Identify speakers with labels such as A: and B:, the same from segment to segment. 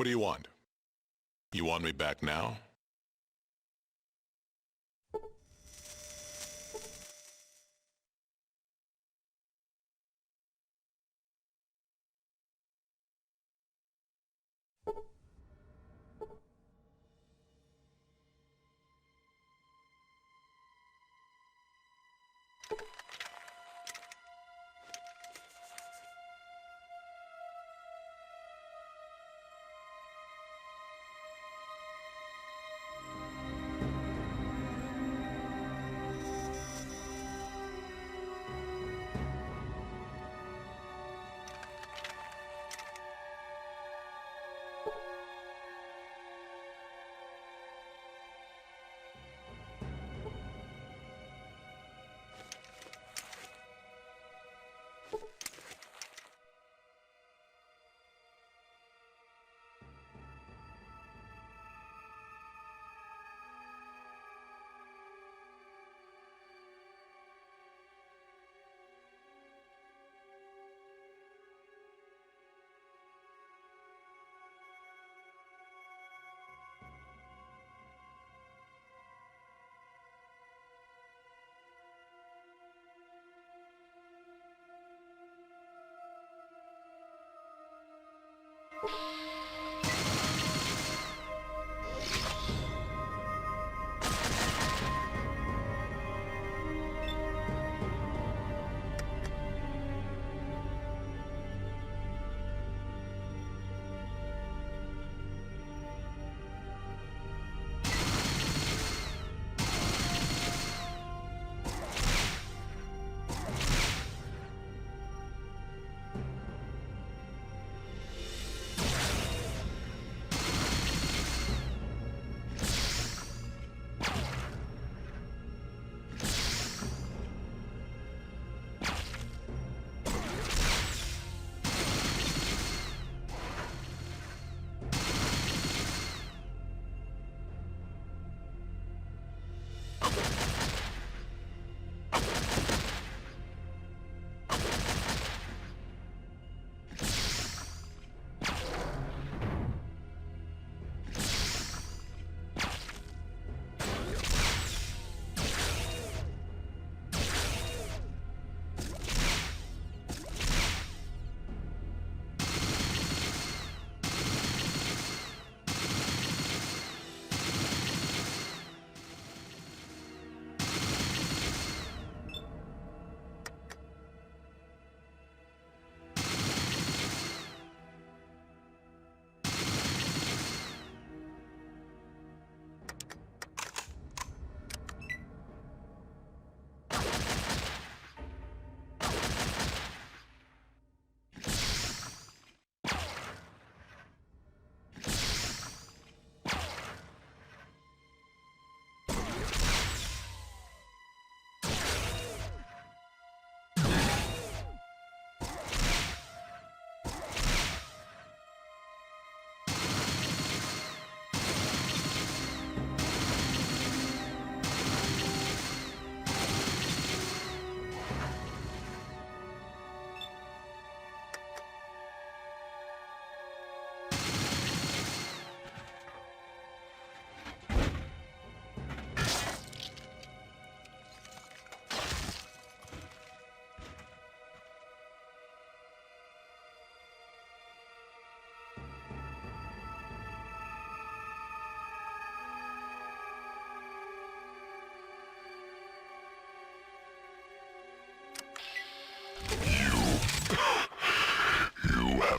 A: What do you want? You want me back now?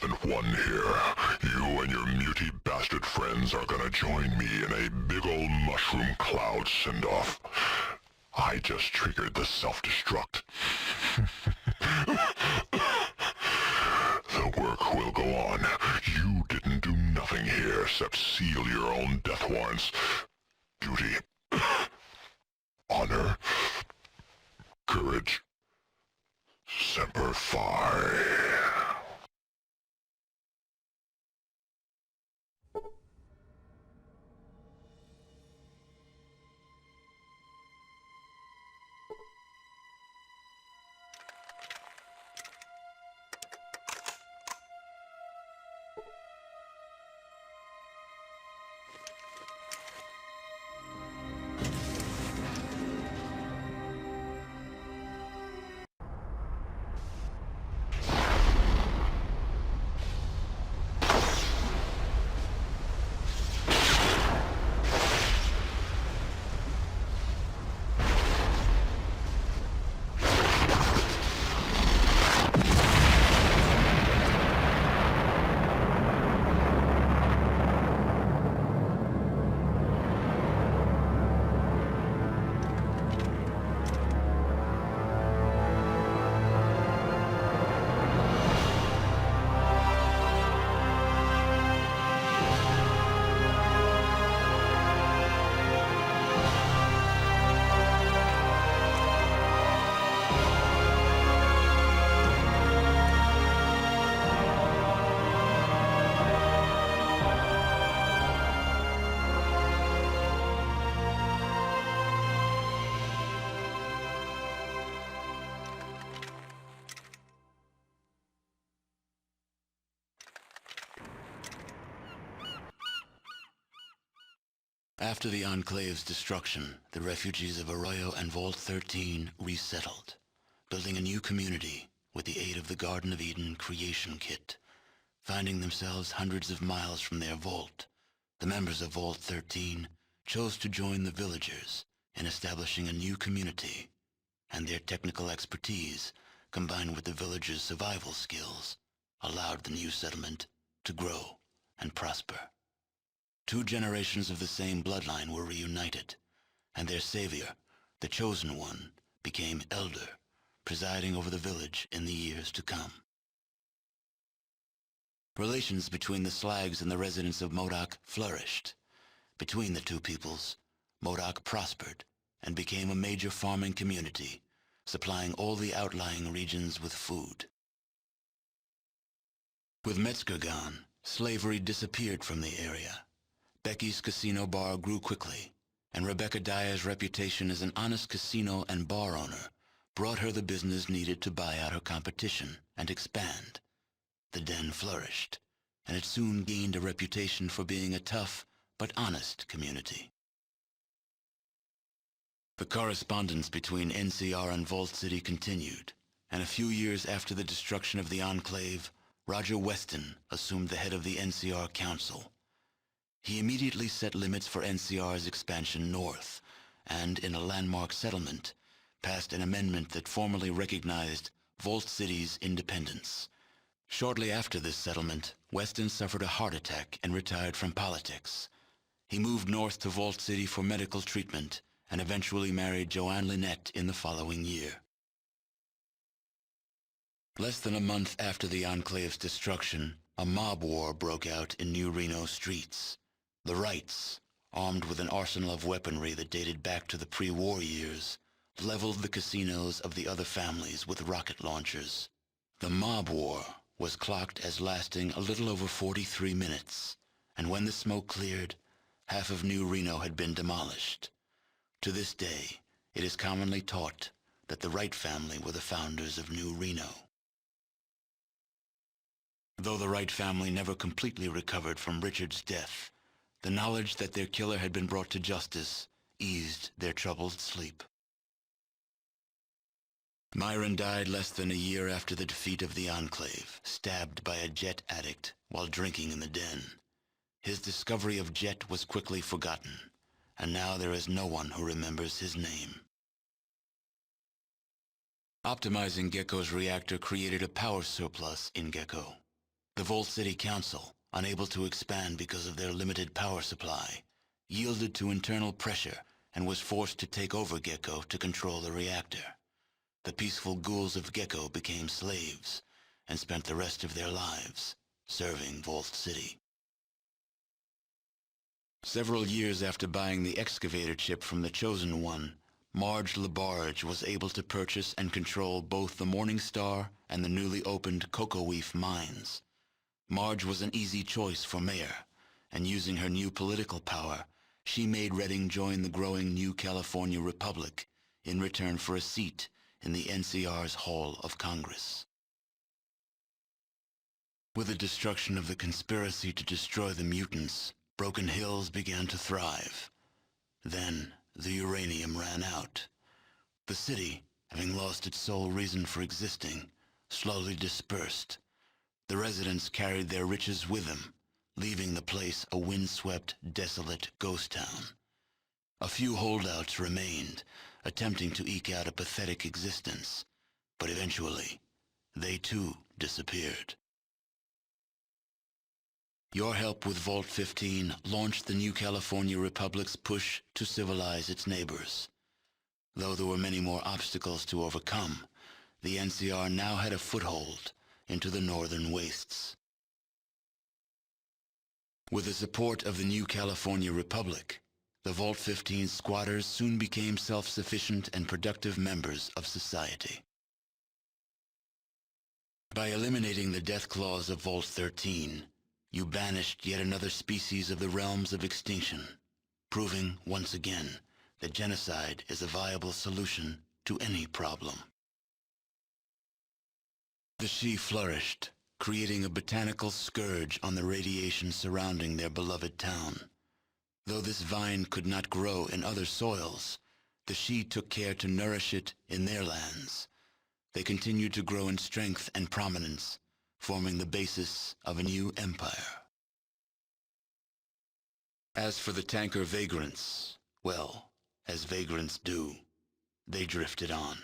B: haven't won here. You and your muty bastard friends are gonna join me in a big ol' mushroom cloud send-off. I just triggered the self-destruct. The work will go on. You didn't do nothing here except seal your own death warrants. Duty. Honor. Courage. Semper Fi.
C: After the Enclave's destruction, the refugees of Arroyo and Vault 13 resettled, building a new community with the aid of the Garden of Eden creation kit. Finding themselves hundreds of miles from their vault, the members of Vault 13 chose to join the villagers in establishing a new community, and their technical expertise, combined with the villagers' survival skills, allowed the new settlement to grow and prosper. 2 generations of the same bloodline were reunited, and their savior, the Chosen One, became elder, presiding over the village in the years to come. Relations between the Slags and the residents of Modoc flourished. Between the two peoples, Modoc prospered and became a major farming community, supplying all the outlying regions with food. With Metzger gone, slavery disappeared from the area. Becky's casino bar grew quickly, and Rebecca Dyer's reputation as an honest casino and bar owner brought her the business needed to buy out her competition and expand. The den flourished, and it soon gained a reputation for being a tough but honest community. The correspondence between NCR and Vault City continued, and a few years after the destruction of the Enclave, Roger Weston assumed the head of the NCR Council. He immediately set limits for NCR's expansion north, and in a landmark settlement, passed an amendment that formally recognized Vault City's independence. Shortly after this settlement, Weston suffered a heart attack and retired from politics. He moved north to Vault City for medical treatment and eventually married Joanne Lynette in the following year. Less than a month after the Enclave's destruction, a mob war broke out in New Reno streets. The Wrights, armed with an arsenal of weaponry that dated back to the pre-war years, leveled the casinos of the other families with rocket launchers. The mob war was clocked as lasting a little over 43 minutes, and when the smoke cleared, half of New Reno had been demolished. To this day, it is commonly taught that the Wright family were the founders of New Reno. Though the Wright family never completely recovered from Richard's death, the knowledge that their killer had been brought to justice eased their troubled sleep. Myron died less than a year after the defeat of the Enclave, stabbed by a Jet addict while drinking in the den. His discovery of Jet was quickly forgotten, and now there is no one who remembers his name. Optimizing Gecko's reactor created a power surplus in Gecko. The Vault City Council, unable to expand because of their limited power supply, yielded to internal pressure and was forced to take over Gecko to control the reactor. The peaceful ghouls of Gecko became slaves and spent the rest of their lives serving Vault City. Several years after buying the excavator chip from the Chosen One, Marge LaBarge was able to purchase and control both the Morning Star and the newly opened Cocoa-Weef mines. Marge was an easy choice for mayor, and using her new political power, she made Redding join the growing New California Republic in return for a seat in the NCR's Hall of Congress. With the destruction of the conspiracy to destroy the mutants, Broken Hills began to thrive. Then, the uranium ran out. The city, having lost its sole reason for existing, slowly dispersed. The residents carried their riches with them, leaving the place a windswept, desolate ghost town. A few holdouts remained, attempting to eke out a pathetic existence, but eventually, they too disappeared. Your help with Vault 15 launched the New California Republic's push to civilize its neighbors. Though there were many more obstacles to overcome, the NCR now had a foothold into the northern wastes. With the support of the New California Republic, the Vault 15 squatters soon became self-sufficient and productive members of society. By eliminating the death clause of Vault 13, you banished yet another species of the realms of extinction, proving once again that genocide is a viable solution to any problem. The Shi flourished, creating a botanical scourge on the radiation surrounding their beloved town. Though this vine could not grow in other soils, the Shi took care to nourish it in their lands. They continued to grow in strength and prominence, forming the basis of a new empire. As for the tanker vagrants, well, as vagrants do, they drifted on.